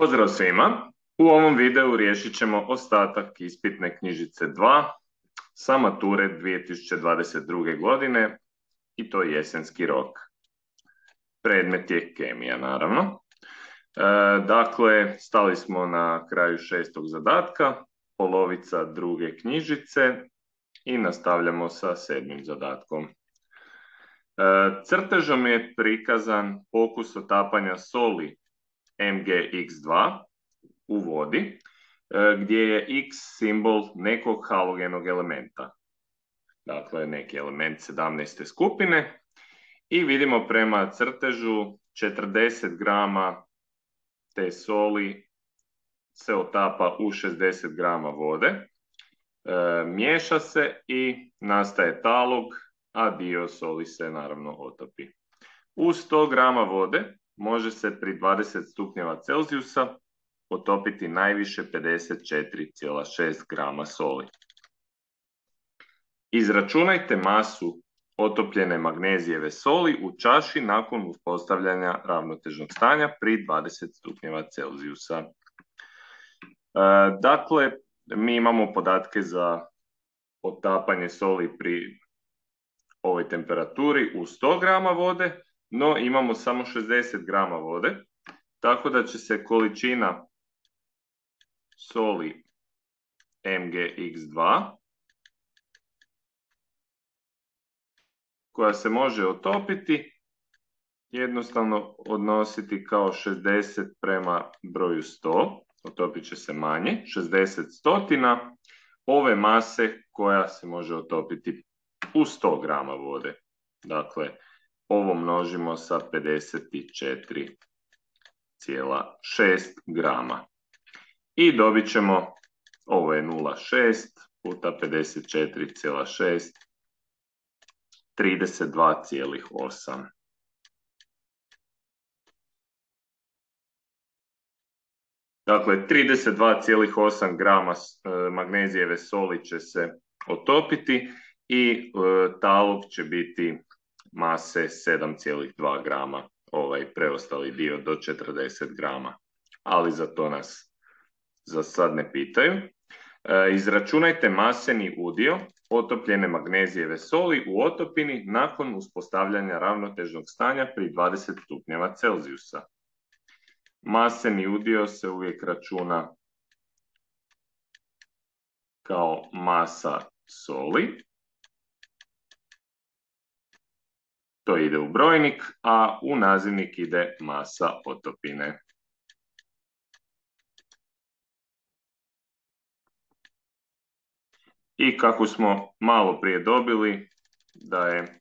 Pozdrav svima! U ovom videu riješit ćemo ostatak ispitne knjižice 2 sa mature 2022. godine i to je jesenski rok. Predmet je kemija, naravno. Dakle, stali smo na kraju 6. zadatka, polovica druge knjižice i nastavljamo sa 7. zadatkom. Crtežom je prikazan pokus otapanja soli MgX2 u vodi, gdje je X simbol nekog halogenog elementa. Dakle, neki element 17. skupine. I vidimo prema crtežu 40 grama te soli se otapa u 60 grama vode. Miješa se i nastaje talog, a dio soli se naravno otopi. U 100 grama vode može se pri 20 stupnjeva Celzijusa otopiti najviše 54,6 grama soli. Izračunajte masu otopljene magnezijeve soli u čaši nakon uspostavljanja ravnotežnog stanja pri 20 stupnjeva Celzijusa. Dakle, mi imamo podatke za otapanje soli pri ovoj temperaturi u 100 grama vode, no imamo samo 60 grama vode, tako da će se količina soli MgX2 koja se može otopiti jednostavno odnositi kao 60 prema broju 100, otopit će se manje, 60 stotina ove mase koja se može otopiti u 100 grama vode. Dakle, ovo množimo sa 54,6 grama. I dobit ćemo, ovo je 0,6 puta 54,6, 32,8. Dakle, 32,8 grama magnezijeve soli će se otopiti i talog će biti mase 7,2 grama, ovaj preostali dio do 40 grama. Ali za to nas za sad ne pitaju. Izračunajte maseni udio otopljene magnezijeve soli u otopini nakon uspostavljanja ravnotežnog stanja pri 20 stupnjeva Celzijusa. Maseni udio se uvijek računa kao masa soli. To ide u brojnik, a u nazivnik ide masa otopine. I kako smo malo prije dobili da je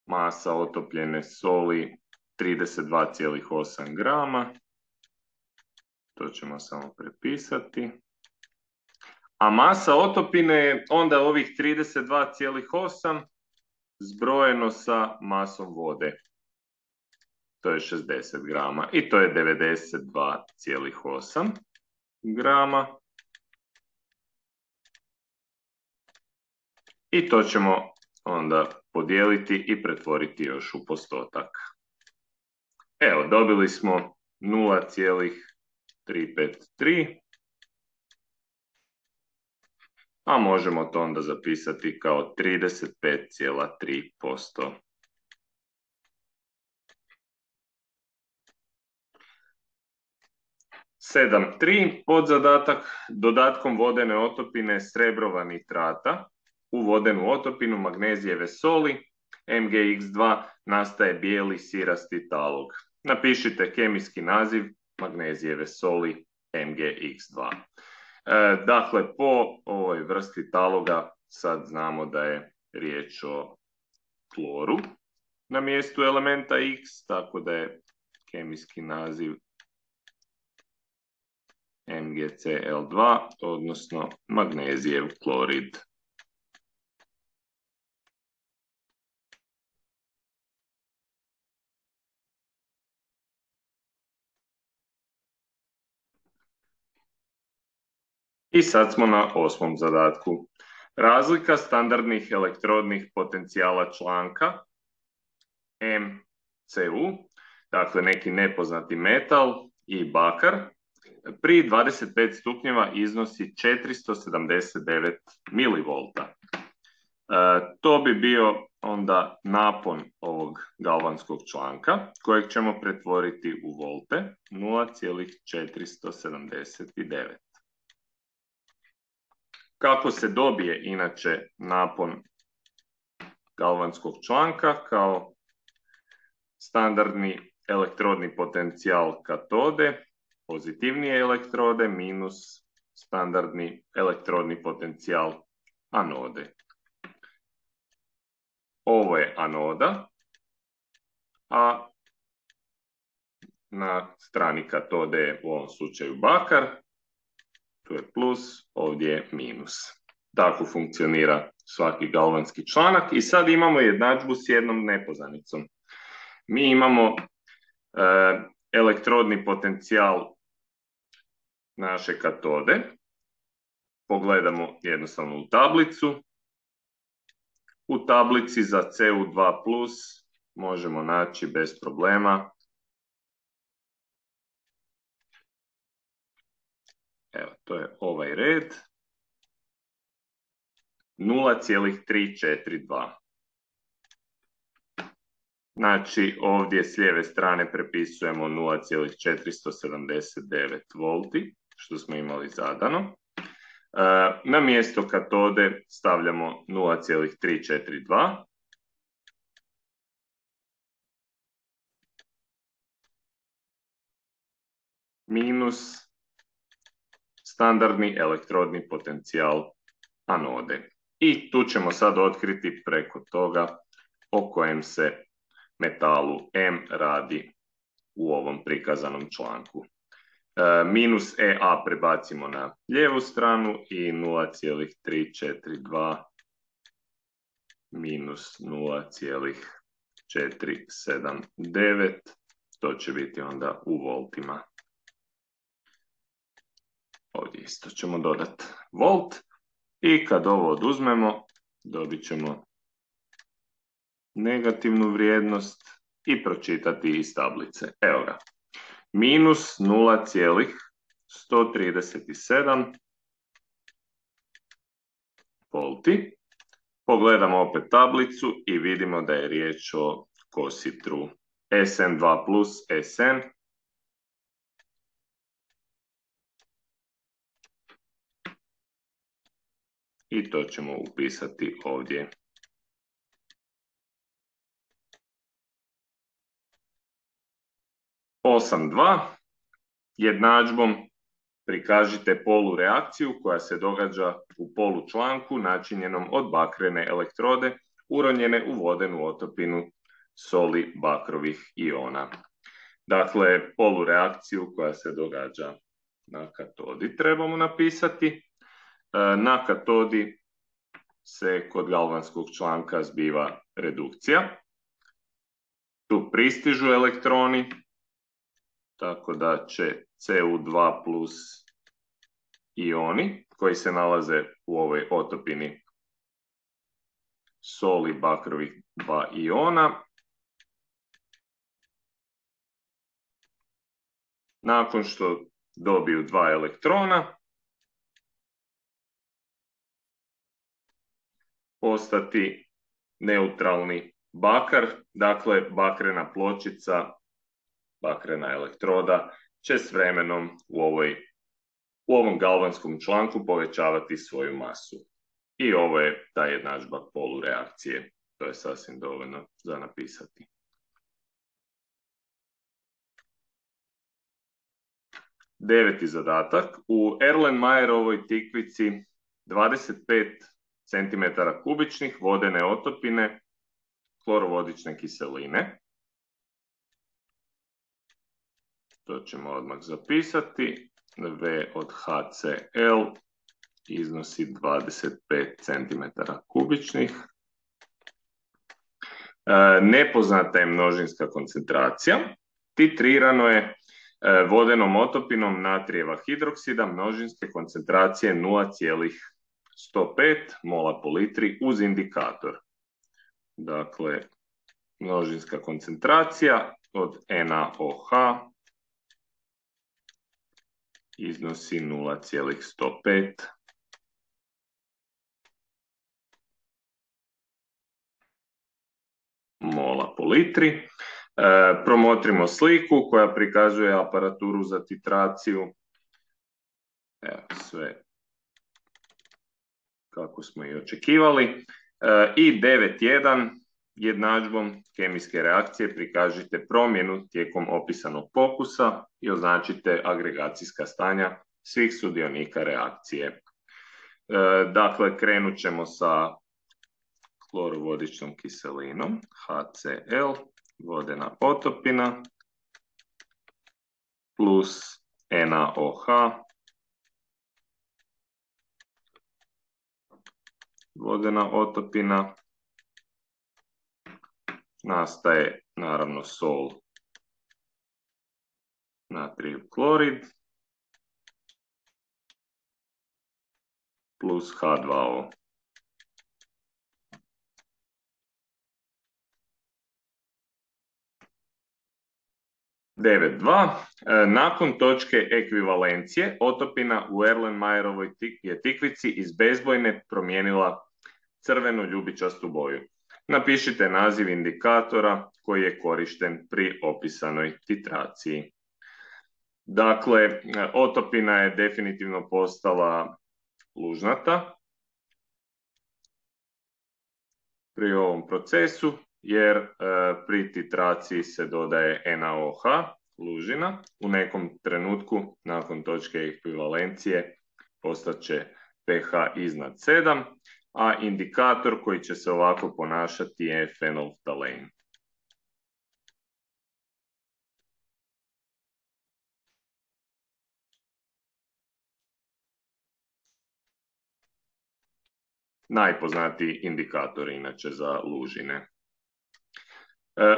masa otopljene soli 32,8 grama, to ćemo samo prepisati. A masa otopine je onda ovih 32,8 zbrojeno sa masom vode. To je 60 grama i to je 92,8 grama. I to ćemo onda podijeliti i pretvoriti još u postotak. Evo, dobili smo 0,353, a možemo to onda zapisati kao 35,3%. Sedam 3 podzadatak, dodatkom vodene otopine srebrova nitrata u vodenu otopinu magnezijeve soli MgX2 nastaje bijeli sirasti talog. Napišite kemijski naziv magnezijeve soli MgX2. Dakle, po ovoj vrsti taloga sad znamo da je riječ o kloru na mjestu elementa X, tako da je kemijski naziv MgCl2, odnosno magnezijev klorid. I sad smo na 8. zadatku. Razlika standardnih elektrodnih potencijala članka MCU, dakle neki nepoznati metal i bakar, pri 25 stupnjeva iznosi 479 mV. To bi bio onda napon ovog galvanskog članka kojeg ćemo pretvoriti u volte, 0,479. Kako se dobije inače napon galvanskog članka? Kao standardni elektrodni potencijal katode, pozitivnije elektrode minus standardni elektrodni potencijal anode. Ovo je anoda, a na strani katode je u ovom slučaju bakar, tu je plus, ovdje je minus. Tako funkcionira svaki galvanski članak i sad imamo jednadžbu s jednom nepoznanicom. Mi imamo elektrodni potencijal naše katode. Pogledamo jednostavno u tablicu. U tablici za Cu2+ možemo naći bez problema. Evo, to je ovaj red. 0,342. Znači, ovdje s lijeve strane prepisujemo 0,479 volti, što smo imali zadano. Na mjesto katode stavljamo 0,342. Minus standardni elektrodni potencijal anode. I tu ćemo sad otkriti preko toga o kojem se metalu M radi u ovom prikazanom članku. Minus EA prebacimo na lijevu stranu i 0,342 minus 0,479, to će biti onda u voltima. Ovdje isto ćemo dodati volt i kad ovo oduzmemo dobit ćemo negativnu vrijednost i pročitati iz tablice. Evo ga. Minus 0,137 volti. Pogledamo opet tablicu i vidimo da je riječ o kositru SN2+, SN. I to ćemo upisati ovdje. Osam dva. Jednadžbom prikažite polureakciju koja se događa u polučlanku načinjenom od bakrene elektrode uronjene u vodenu otopinu soli bakrovih iona. Dakle, polureakciju koja se događa na katodi trebamo napisati. Na katodi se kod galvanskog članka zbiva redukcija. Tu pristižu elektroni, tako da će Cu2+ ioni koji se nalaze u ovoj otopini soli bakrovih 2 iona. Nakon što dobiju 2 elektrona, postati neutralni bakar, dakle bakrena pločica, bakrena elektroda će s vremenom u ovom galvanskom članku povećavati svoju masu. I ovo je ta jednadžba polureakcije. To je sasvim dovoljno za napisati. Deveti zadatak. U Erlenmeyerovoj tikvici 25 cm kubičnih vodene otopine klorovodične kiseline. To ćemo odmah zapisati. V od HCl iznosi 25 cm kubičnih. Nepoznata je množinska koncentracija. Titrirano je vodenom otopinom natrijeva hidroksida množinske koncentracije 0,105 mola po litri uz indikator. Dakle, množinska koncentracija od NaOH iznosi 0,105 mola po litri. Promotrimo sliku koja prikazuje aparaturu za titraciju. Evo, sve kako smo i očekivali. I 9.1. jednadžbom kemijske reakcije prikažite promjenu tijekom opisanog pokusa i označite agregacijska stanja svih sudionika reakcije. Dakle, krenut ćemo sa klorovodičnom kiselinom, HCl, vodena otopina, plus NaOH, vodena otopina, nastaje naravno sol, natrijev klorid, plus H2O. Nakon točke ekvivalencije otopina u Erlenmeyerovoj je tikvici iz bezbojne promijenila crvenu ljubičastu boju. Napišite naziv indikatora koji je korišten pri opisanoj titraciji. Dakle, otopina je definitivno postala lužnata pri ovom procesu, jer pri titraciji se dodaje NaOH, lužina. U nekom trenutku nakon točke ekvivalencije postaće pH iznad 7, a indikator koji će se ovako ponašati je fenolftalein. Najpoznatiji indikator inače za lužine.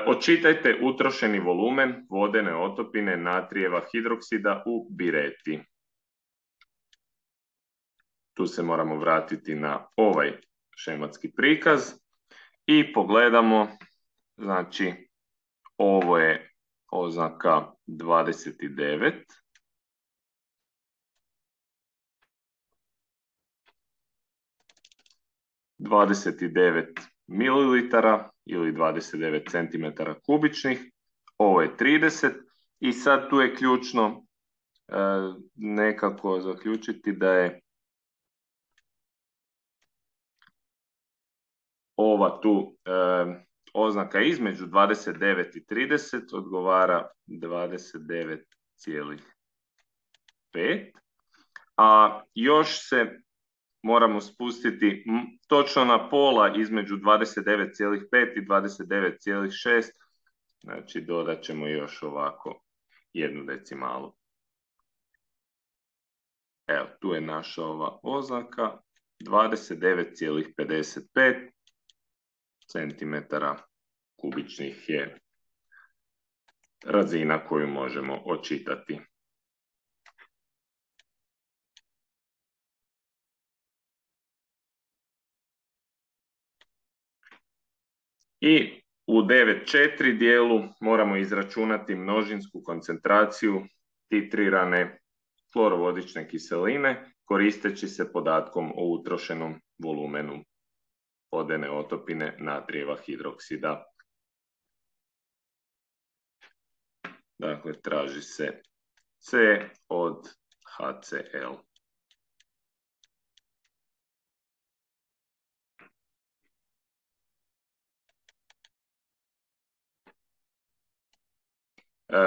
Očitajte utrošeni volumen vodene otopine natrijeva hidroksida u bireti. Tu se moramo vratiti na ovaj šematski prikaz i pogledamo, znači ovo je oznaka 29. mililitara ili 29 cm kubičnih, ovo je 30 i sad tu je ključno nekako zaključiti da je ova tu oznaka između 29 i 30 odgovara 29,5, a još se moramo spustiti točno na pola između 29,5 i 29,6, znači dodat ćemo još ovako jednu decimalu. Evo, tu je naša ova oznaka, 29,55 cm kubičnih je razina koju možemo očitati. I u 9.4 dijelu moramo izračunati množinsku koncentraciju titrirane klorovodične kiseline koristeći se podatkom o utrošenom volumenu vodene otopine natrijeva hidroksida. Dakle, traži se C od HCl.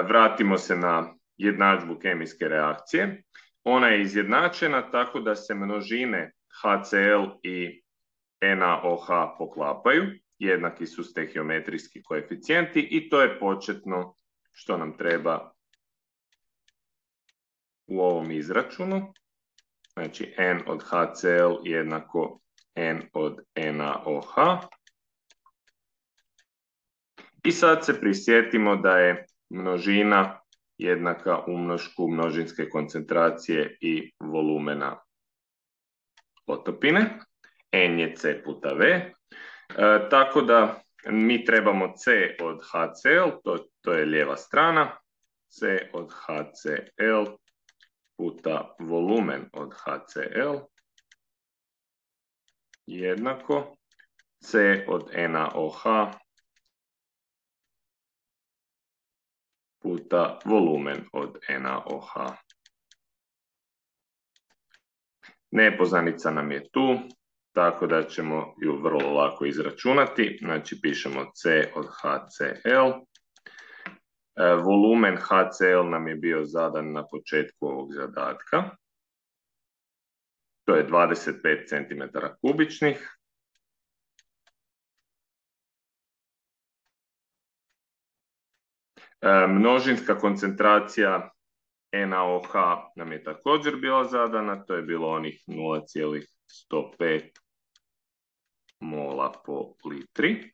Vratimo se na jednadžbu kemijske reakcije. Ona je izjednačena tako da se množine HCl i NaOH poklapaju, jednaki su stehiometrijski koeficijenti i to je početno što nam treba u ovom izračunu. Znači N od HCl jednako N od NaOH. I sad se prisjetimo da je množina jednaka umnošku množinske koncentracije i volumena otopine. N je C puta V. Tako da mi trebamo C od HCl, to je lijeva strana. C od HCl puta volumen od HCl jednako C od NaOH puta volumen od NaOH. Nepoznanica nam je tu, tako da ćemo ju vrlo lako izračunati. Znači pišemo C od HCl. Volumen HCl nam je bio zadan na početku ovog zadatka. To je 25 cm kubičnih. Množinska koncentracija NaOH nam je također bila zadana, to je bilo onih 0,105 mola po litri.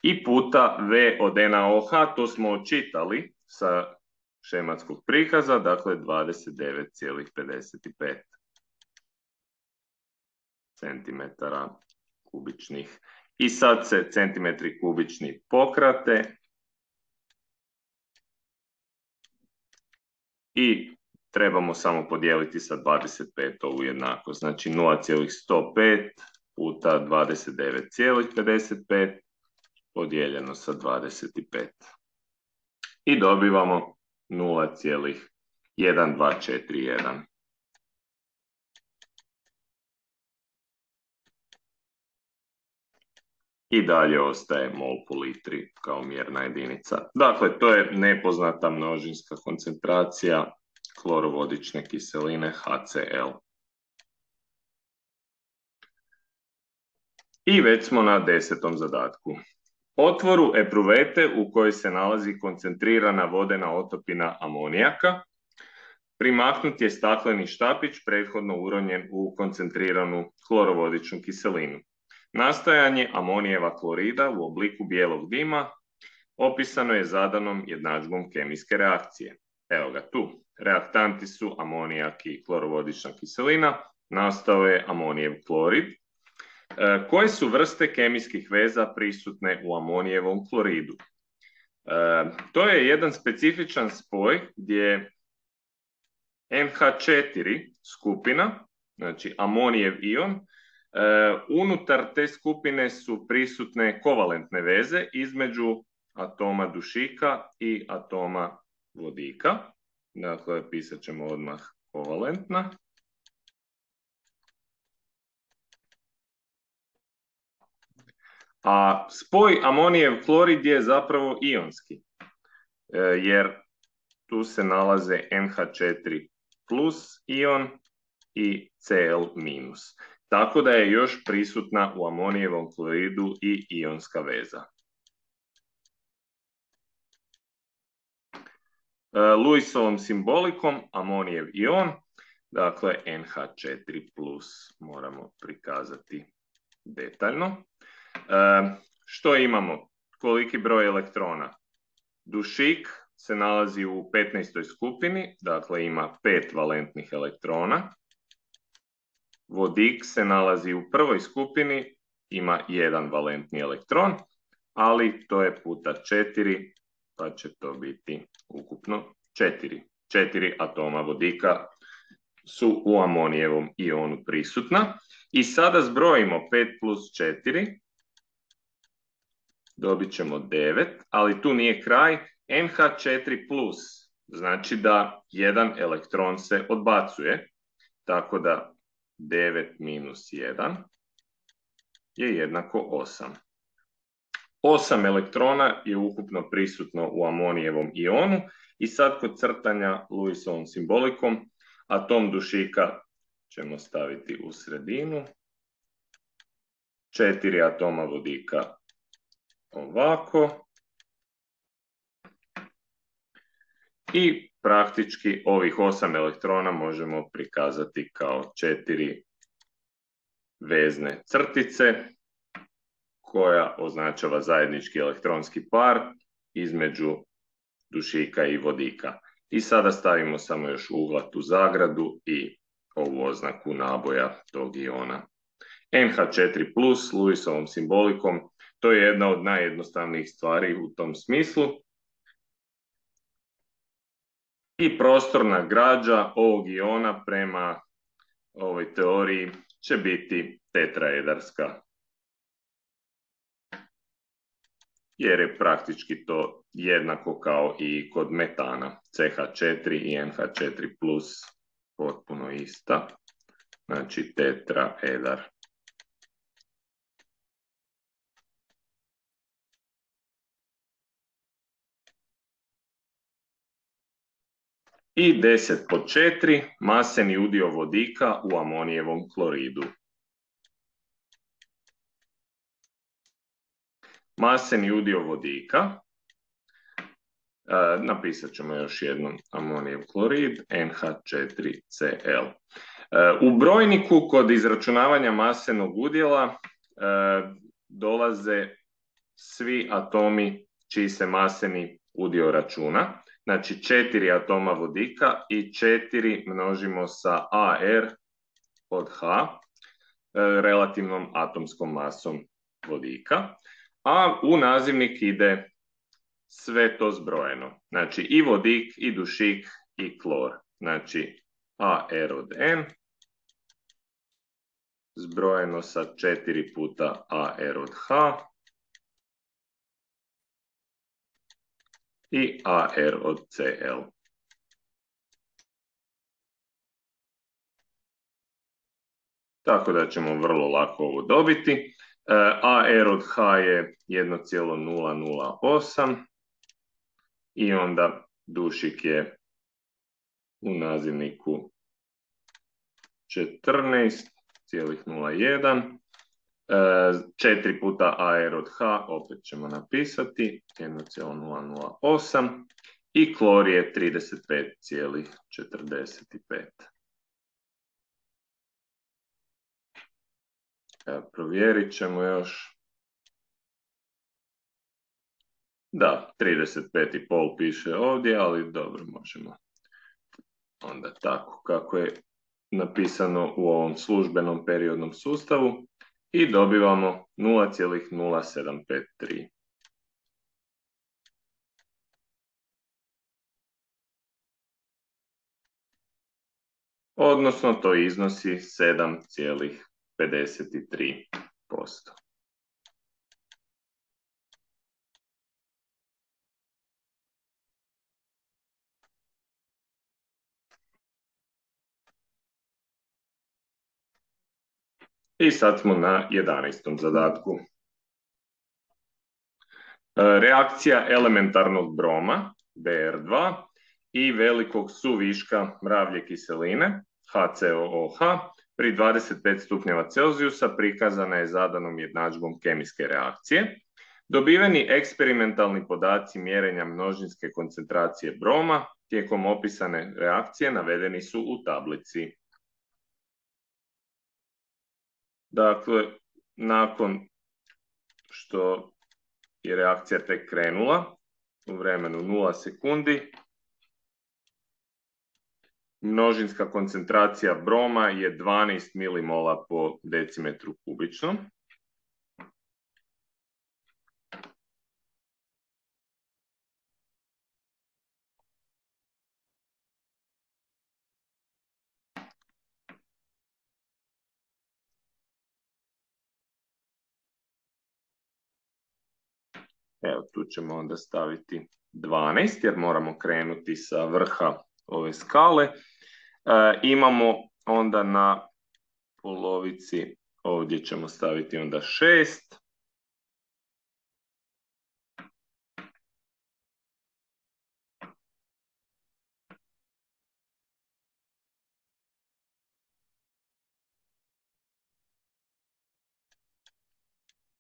I puta V od NaOH, to smo očitali sa šematskog prikaza, dakle 29,55 cm kubičnih. I sad se centimetri kubični pokrate i trebamo samo podijeliti sa 25 ovu jednakost. Znači 0,105 puta 29,55 podijeljeno sa 25. I dobivamo 0,1241. I dalje ostaje mol po litri kao mjerna jedinica. Dakle, to je nepoznata množinska koncentracija klorovodične kiseline HCl. I već smo na 10. zadatku. Otvoru epruvete u kojoj se nalazi koncentrirana vodena otopina amonijaka primaknut je stakleni štapić prethodno uronjen u koncentriranu klorovodičnu kiselinu. Nastajanje amonijeva klorida u obliku bijelog dima opisano je zadanom jednadžbom kemijske reakcije. Evo ga tu. Reaktanti su amonijak i klorovodična kiselina. Nastao je amonijev klorid. Koje su vrste kemijskih veza prisutne u amonijevom kloridu? To je jedan specifičan spoj gdje NH4 skupina, znači amonijev ion, unutar te skupine su prisutne kovalentne veze između atoma dušika i atoma vodika. Dakle, pisat ćemo odmah kovalentna. A spoj amonijev klorid je zapravo ionski, jer tu se nalaze NH4 plus ion i Cl minus. Tako da je još prisutna u amonijevom kloridu i ionska veza. Lewisovom simbolikom amonijev ion, dakle NH4 plus moramo prikazati detaljno. Što imamo? Koliki broj elektrona? Dušik se nalazi u 15. skupini, dakle ima 5 valentnih elektrona. Vodik se nalazi u prvoj skupini, ima 1 valentni elektron, ali to je puta 4, pa će to biti ukupno 4. 4 atoma vodika su u amonijevom ionu prisutna. I sada zbrojimo 5 plus 4, dobit ćemo 9, ali tu nije kraj. NH4 plus, znači da jedan elektron se odbacuje, tako da 9 minus 1 je jednako 8. 8 elektrona je ukupno prisutno u amonijevom ionu i sad kod crtanja Lewisovom simbolikom atom dušika ćemo staviti u sredinu, 4 atoma vodika ovako i praktički ovih 8 elektrona možemo prikazati kao 4 vezne crtice koja označava zajednički elektronski par između dušika i vodika. I sada stavimo samo još uglavnu zagradu i ovu oznaku naboja tog iona. NH4 plus Lewisovom simbolikom, to je jedna od najjednostavnijih stvari u tom smislu. I prostorna građa ovog iona prema ovoj teoriji će biti tetraedarska, jer je praktički to jednako kao i kod metana. CH4 i NH4 plus potpuno ista, znači tetraedar. I 10/4 maseni udio vodika u amonijevom kloridu. Maseni udio vodika, napisat ćemo još jednom amonijev klorid, NH4Cl. U brojniku kod izračunavanja masenog udjela dolaze svi atomi čiji se maseni udio računa. Znači 4 atoma vodika i 4 množimo sa AR od H, relativnom atomskom masom vodika, a u nazivnik ide sve to zbrojeno. Znači i vodik, i dušik, i klor. Znači AR od N zbrojeno sa 4 puta AR od H i AR od Cl. Tako da ćemo vrlo lako ovo dobiti. AR od H je 1,008 i onda dušik je u nazivniku 14,01. 4 puta AR od H opet ćemo napisati 1,008 i klor je 35,45. Provjerit ćemo još. Da, 35,5 piše ovdje, ali dobro, možemo onda tako kako je napisano u ovom službenom periodnom sustavu i dobivamo 0,0753. Odnosno to iznosi 7,53%. I sad smo na 11. zadatku. Reakcija elementarnog broma, Br2, i velikog suviška mravlje kiseline, HCOOH, pri 25 stupnjeva Celzijusa prikazana je zadanom jednadžbom kemijske reakcije. Dobiveni eksperimentalni podaci mjerenja množinske koncentracije broma tijekom opisane reakcije navedeni su u tablici. Dakle, nakon što je reakcija tek krenula, u vremenu 0 sekundi, množinska koncentracija broma je 12 milimola po decimetru kubičnom. Evo, tu ćemo onda staviti 12, jer moramo krenuti sa vrha ove skale. Imamo onda na polovici, ovdje ćemo staviti onda 6.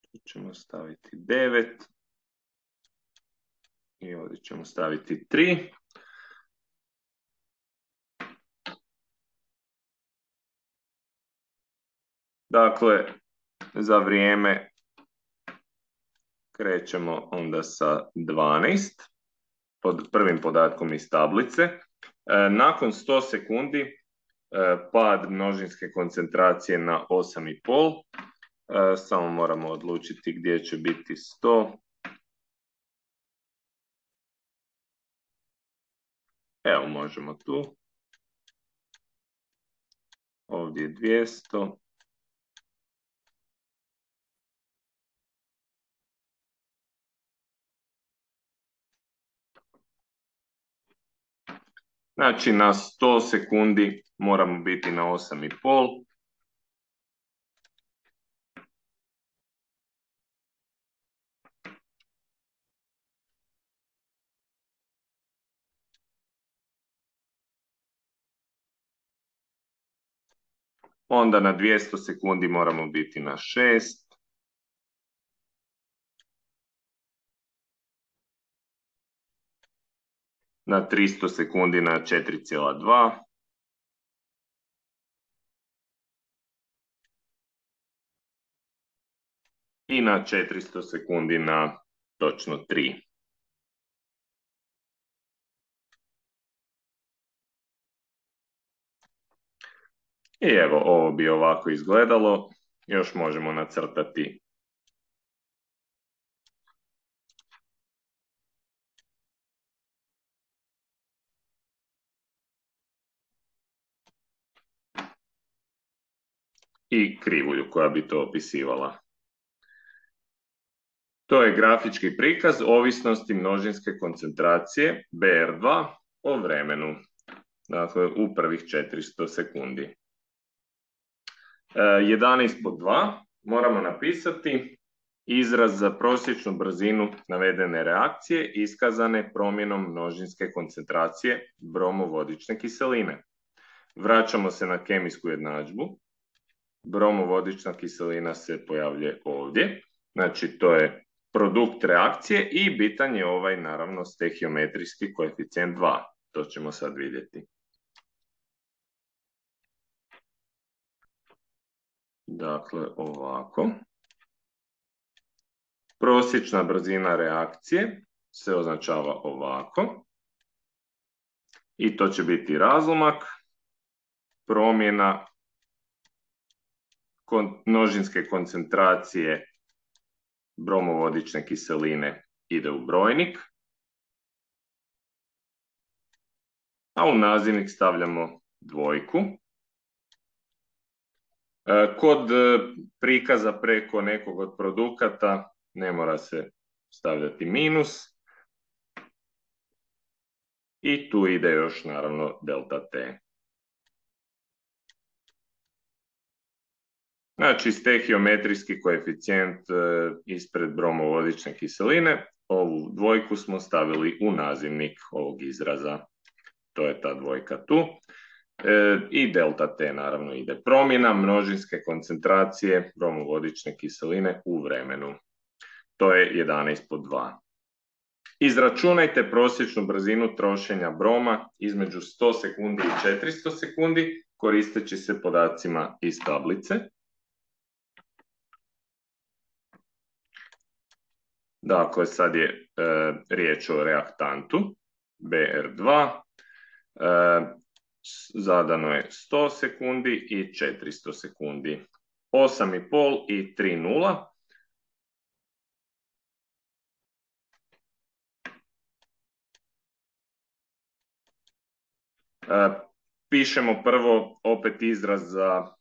Tu ćemo staviti 9. I ovdje ćemo staviti 3. Dakle, za vrijeme krećemo onda sa 12, pod prvim podatkom iz tablice. Nakon 100 sekundi pad množinske koncentracije na 8,5. Samo moramo odlučiti gdje će biti 100. Evo, možemo tu. Ovdje je 200. Znači, na 100 sekundi moramo biti na 8,5. Onda na 200 sekundi moramo biti na 6. Na 300 sekundi na 4,2. I na 400 sekundi na točno 3. I evo, ovo bi ovako izgledalo. Još možemo nacrtati i krivulju koja bi to opisivala. To je grafički prikaz ovisnosti množinske koncentracije BR2 o vremenu, dakle u prvih 400 sekundi. 11.2 moramo napisati izraz za prosječnu brzinu navedene reakcije iskazane promjenom množinske koncentracije bromovodične kiseline. Vraćamo se na kemijsku jednadžbu. Bromovodična kiselina se pojavljuje ovdje. Znači, to je produkt reakcije i bitan je ovaj, naravno, stehiometrijski koeficijent 2. To ćemo sad vidjeti. Dakle, ovako. Prosječna brzina reakcije se označava ovako. I to će biti razlomak promjena množinske koncentracije bromovodične kiseline ide u brojnik, a u nazivnik stavljamo dvojku. Kod prikaza preko nekog od produkata ne mora se stavljati minus. I tu ide još, naravno, delta T. Znači, stehiometrijski koeficijent ispred bromovodične kiseline, ovu dvojku smo stavili u nazivnik ovog izraza. To je ta dvojka tu. I delta T, naravno, ide promjena množinske koncentracije bromovodične kiseline u vremenu. To je 11.2. Izračunajte prosječnu brzinu trošenja broma između 100 sekundi i 400 sekundi koristeći se podacima iz tablice. Dakle, sad je riječ o reaktantu BR2. Zadano je 100 sekundi i 400 sekundi. 8,5 i 3,0. Pišemo prvo opet izraz za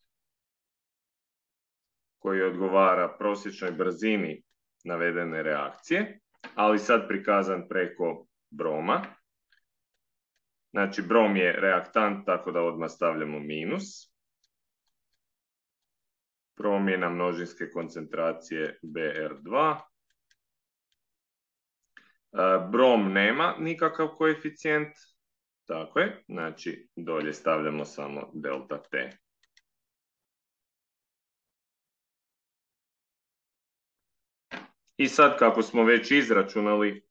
koji odgovara prosječnoj brzini navedene reakcije, ali sad prikazan preko broma. Znači, brom je reaktant, tako da odmah stavljamo minus. Promjena množinske koncentracije BR2. Brom nema nikakav koeficijent. Tako je, znači dolje stavljamo samo delta T. I sad, kako smo već izračunali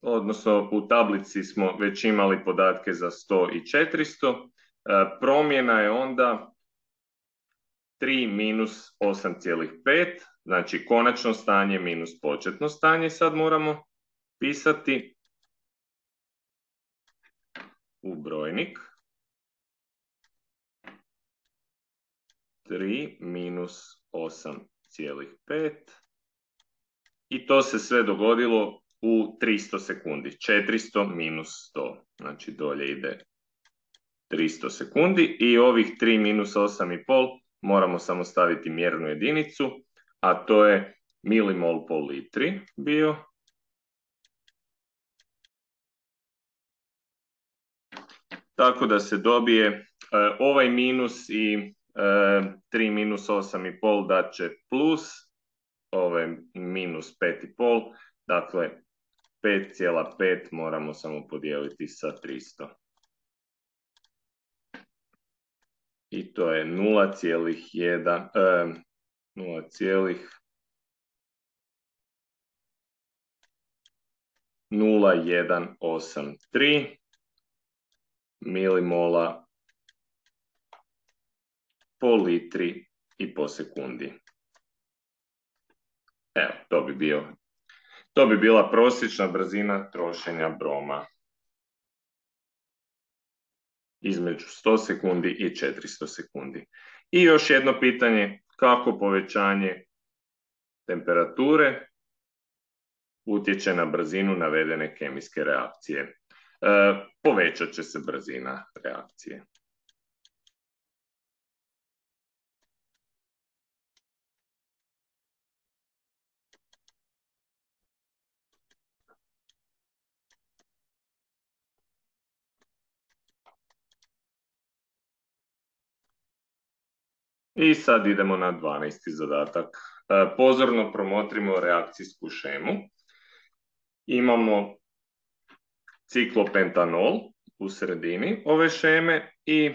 odnosno u tablici smo već imali podatke za 100 i 400, promjena je onda 3 minus 8,5, znači konačno stanje minus početno stanje sad moramo pisati u brojnik. 3 minus 8,5. I to se sve dogodilo u 300 sekundi. 400 minus 100. Znači dolje ide 300 sekundi. I ovih 3 minus 8,5 moramo samo staviti mjernu jedinicu, a to je milimol po litri bio. Tako da se dobije ovaj minus i 3 minus 8,5 dat će plus, ovaj minus 5,5, dakle 5,5 moramo samo podijeliti sa 300. I to je 0,0183 milimola po litri i po sekundi. Evo, to bi bila prosječna brzina trošenja broma između 100 sekundi i 400 sekundi. I još jedno pitanje, kako povećanje temperature utječe na brzinu navedene kemijske reakcije? Povećat će se brzina reakcije. I sad idemo na 12. zadatak. Pozorno promotrimo reakcijsku šemu. Imamo ciklopentanol u sredini ove šeme i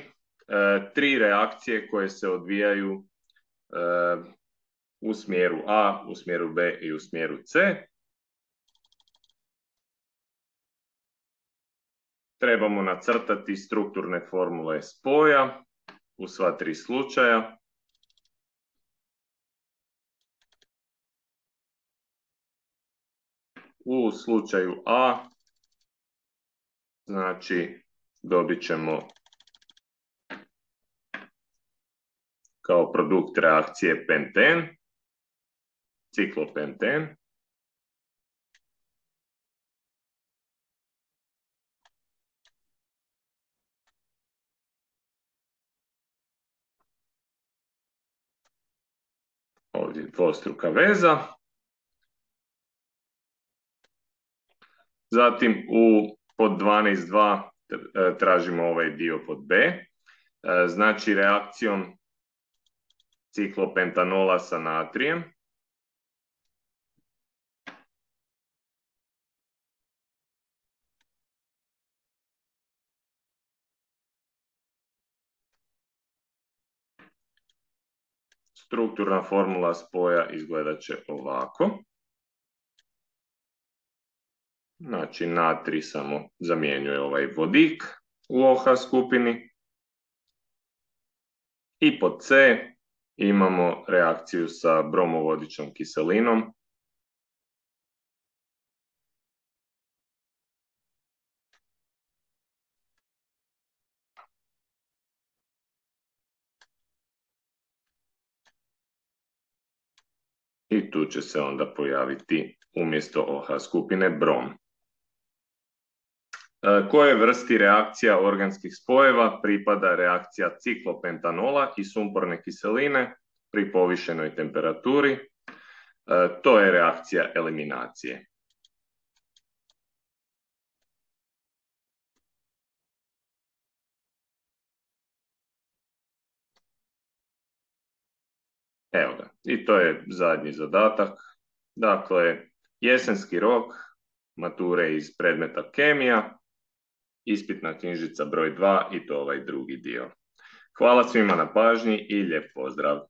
3 reakcije koje se odvijaju u smjeru A, u smjeru B i u smjeru C. Trebamo nacrtati strukturne formule spoja u sva 3 slučaja. U slučaju A, znači dobit ćemo kao produkt reakcije penten, ciklopenten. Ovdje je dvostruka veza. Zatim pod 12.2 tražimo ovaj dio pod B. Znači reakcijom ciklopentanola sa natrijem strukturna formula spoja izgledat će ovako. Znači natrij samo zamjenjuje ovaj vodik u OH skupini. I pod C imamo reakciju sa bromovodičnom kiselinom. I tu će se onda pojaviti umjesto OH skupine brom. Koje vrsti reakcija organskih spojeva pripada reakcija ciklopentanola i sumporne kiseline pri povišenoj temperaturi? To je reakcija eliminacije. Evo ga, i to je zadnji zadatak. Dakle, jesenski rok mature iz predmeta kemija, ispitna knjižica broj 2 i to ovaj drugi dio. Hvala svima na pažnji i lijep pozdrav!